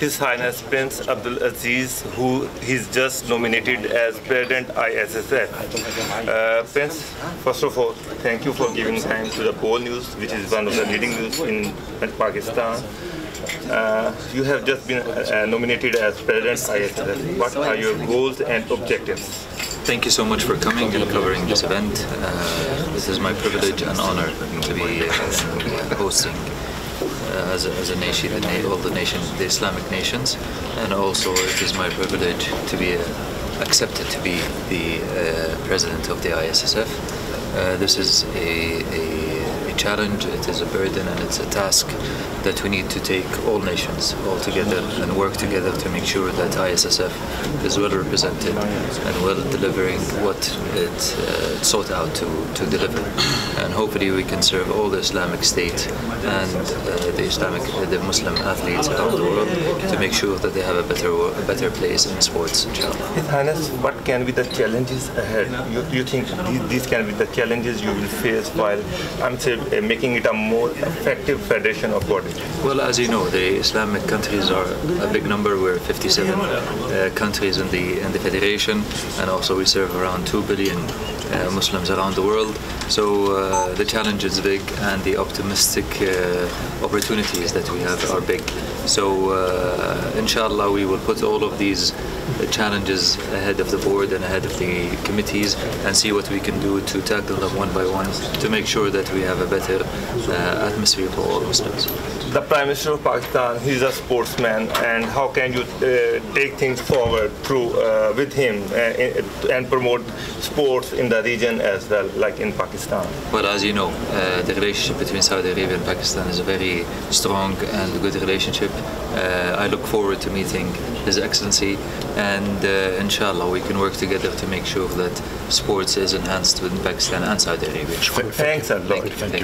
His Highness Prince Abdulaziz, who he's just nominated as President ISSF. Prince, first of all, thank you for giving time to the BOL News, which is one of the leading news in Pakistan. You have just been nominated as President ISSF. What are your goals and objectives? Thank you so much for coming and covering this event. This is my privilege and honor to be hosting as a nation, all the Islamic nations, and also it is my privilege to be accepted to be the president of the ISSF. This is a challenge, it is a burden, and it's a task that we need to take all nations all together and work together to make sure that ISSF is well represented and well delivering what it sought out to deliver. And hopefully we can serve all the Islamic State and the Muslim athletes around the world to make sure that they have a better place in sports, inshallah. His Highness, what can be the challenges ahead? You think these can be the challenges you will face while making it a more effective federation of body? Well, as you know, the Islamic countries are a big number. We're 57 countries in the federation, and also we serve around 2 billion Muslims around the world. So the challenge is big, and the optimistic opportunities that we have are big. So inshallah, we will put all of these challenges ahead of the board and ahead of the committees and see what we can do to tackle them one by one to make sure that we have a better atmosphere for all Muslims. The Prime Minister of Pakistan, he's a sportsman, and how can you take things forward with him and promote sports in the region as well, like in Pakistan? Well, as you know, the relationship between Saudi Arabia and Pakistan is a very strong and good relationship. I look forward to meeting His Excellency, and inshallah we can work together to make sure that sports is enhanced within Pakistan and Saudi Arabia. Thanks a lot. Thank you.